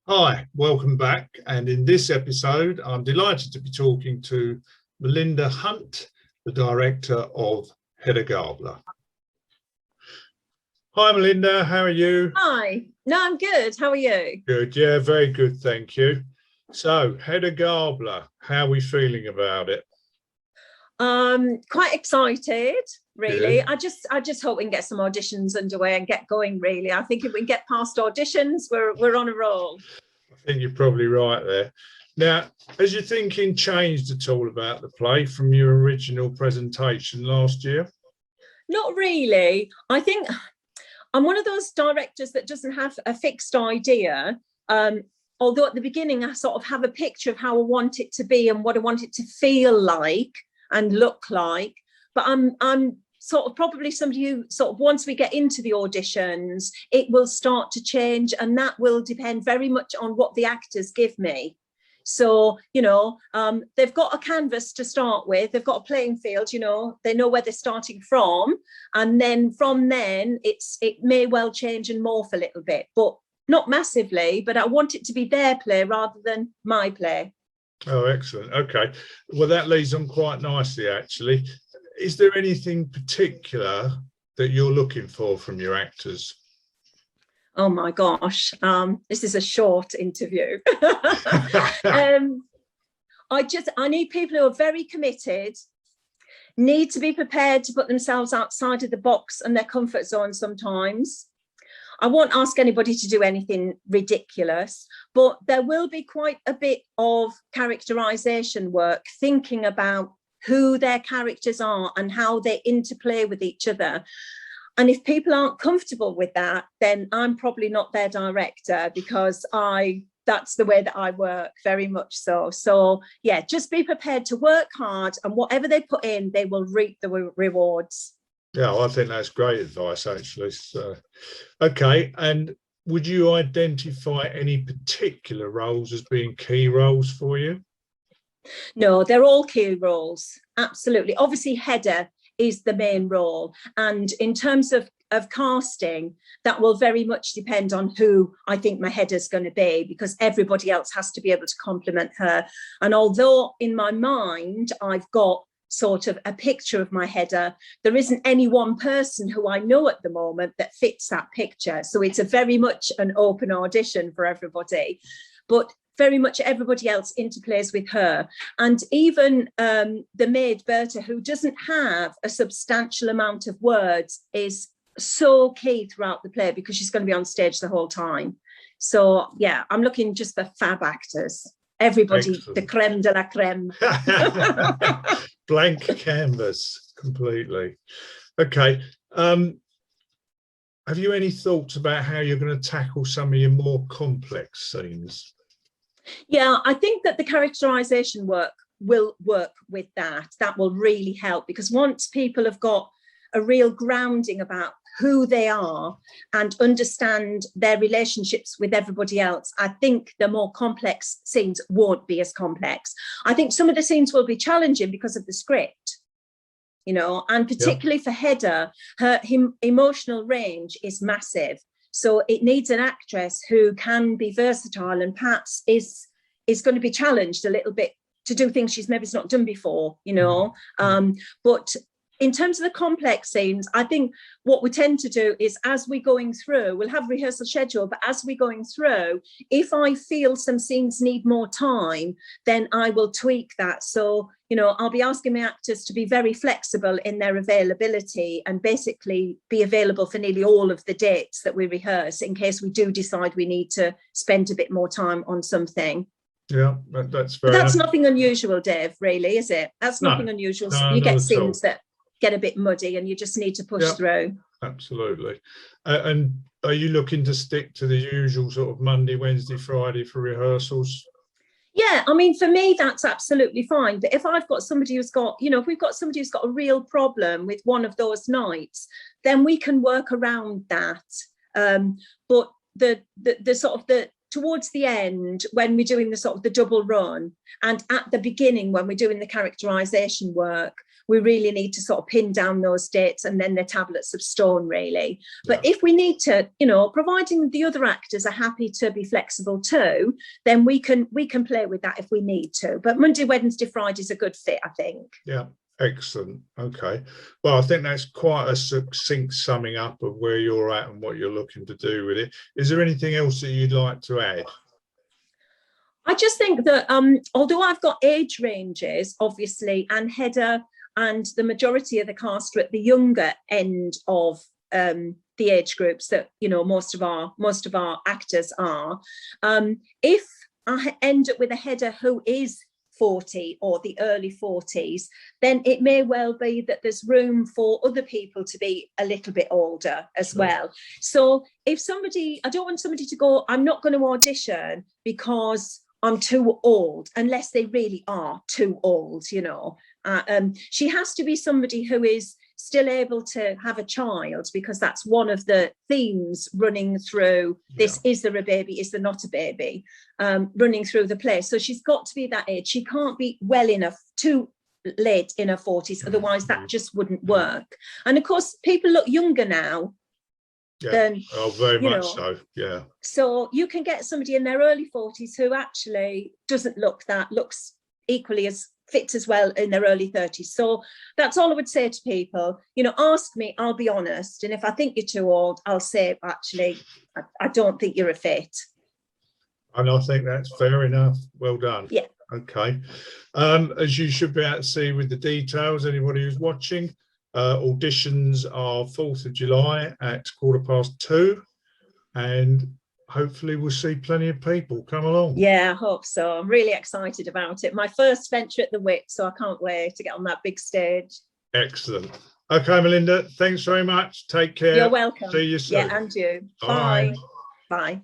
Hi, welcome back. And in this episode, I'm delighted to be talking to Melinda Hunt, the director of Hedda Gabler. Hi, Melinda. How are you? Hi. No, I'm good. How are you? Good. Yeah, very good. Thank you. So, Hedda Gabler, how are we feeling about it? Quite excited, really. Yeah. I just hope we can get some auditions underway and get going, really. I think if we can get past auditions, we're on a roll. I think you're probably right there. Now, has your thinking changed at all about the play from your original presentation last year? Not really. I think I'm one of those directors that doesn't have a fixed idea. Although at the beginning, I sort of have a picture of how I want it to be and what I want it to feel like and look like. But I'm sort of probably somebody who sort of once we get into the auditions, it will start to change, and that will depend very much on what the actors give me. So, they've got a canvas to start with, they've got a playing field, they know where they're starting from. And then from then, it may well change and morph a little bit, but not massively. But I want it to be their play rather than my play. Oh, excellent. Okay. Well, that leads on quite nicely, actually. Is there anything particular that you're looking for from your actors? Oh my gosh, this is a short interview. I need people who are very committed, need to be prepared to put themselves outside of the box and their comfort zone sometimes. I won't ask anybody to do anything ridiculous, but there will be quite a bit of characterization work, thinking about who their characters are and how they interplay with each other. And if people aren't comfortable with that, then I'm probably not their director, because that's the way that I work, very much so. So yeah, just be prepared to work hard, and whatever they put in, they will reap the rewards. Yeah, I think that's great advice, actually. So, okay. And would you identify any particular roles as being key roles for you? No, they're all key roles. Absolutely. Obviously, Hedda is the main role. And in terms of casting, that will very much depend on who I think my Hedda's going to be, because everybody else has to be able to complement her. And although in my mind, I've got sort of a picture of my Hedda, there isn't any one person who I know at the moment that fits that picture. So it's a very much an open audition for everybody. But very much everybody else interplays with her. And even the maid Berta, who doesn't have a substantial amount of words, is so key throughout the play because she's going to be on stage the whole time. So yeah, I'm looking just for fab actors. Everybody, excellent. The creme de la creme. Blank canvas, completely. Okay. Have you any thoughts about how you're going to tackle some of your more complex scenes? Yeah, I think that the characterization work will work with that. That will really help, because once people have got a real grounding about who they are and understand their relationships with everybody else, I think the more complex scenes won't be as complex. I think some of the scenes will be challenging because of the script, and particularly for Hedda, her emotional range is massive. So it needs an actress who can be versatile and perhaps is going to be challenged a little bit to do things she's maybe not done before, But in terms of the complex scenes, I think what we tend to do is, as we're going through, we'll have rehearsal schedule, but as we're going through, if I feel some scenes need more time, then I will tweak that. So, I'll be asking my actors to be very flexible in their availability and basically be available for nearly all of the dates that we rehearse, in case we do decide we need to spend a bit more time on something. Yeah, that's fair. But that's nothing unusual, Dave, really, is it? That's nothing unusual. No, you get scenes that get a bit muddy and you just need to push through. Absolutely. And are you looking to stick to the usual sort of Monday, Wednesday, Friday for rehearsals? Yeah, I mean, for me, that's absolutely fine. But if I've got somebody who's got, if we've got somebody who's got a real problem with one of those nights, then we can work around that. But the sort of the towards the end, when we're doing the sort of the double run, and at the beginning when we're doing the characterization work, we really need to sort of pin down those dates, and then they're tablets of stone, really. But if we need to, you know, providing the other actors are happy to be flexible too, then we can play with that if we need to. But Monday, Wednesday, Friday is a good fit, I think. Yeah. Excellent. Okay. Well, I think that's quite a succinct summing up of where you're at and what you're looking to do with it. Is there anything else that you'd like to add? I just think that although I've got age ranges, obviously, and Hedda and the majority of the cast are at the younger end of the age groups that, you know, most of our actors are. If I end up with a Hedda who is 40 or the early 40s, then it may well be that there's room for other people to be a little bit older as well. So if somebody, I don't want somebody to go, I'm not going to audition because I'm too old, unless they really are too old, you know. She has to be somebody who is still able to have a child, because that's one of the themes running through this. Is there a baby? Is there not a baby? Running through the play. So she's got to be that age. She can't be well enough, too late in her 40s, otherwise that just wouldn't work. And of course, people look younger now. Very much so. Yeah. So you can get somebody in their early 40s who actually doesn't looks equally as fit as well in their early 30s. So that's all I would say to people. You know, ask me, I'll be honest. And if I think you're too old, I'll say, actually, I don't think you're a fit. And I think that's fair enough. Well done. Yeah. Okay. As you should be able to see with the details, anybody who's watching, auditions are 4th of July at 2:15, and hopefully we'll see plenty of people come along. Yeah, I hope so. I'm really excited about it. My first venture at the Whip, so I can't wait to get on that big stage. Excellent. Okay, Melinda, thanks very much. Take care. You're welcome. See you soon. Yeah, and you. Bye. Bye. Bye.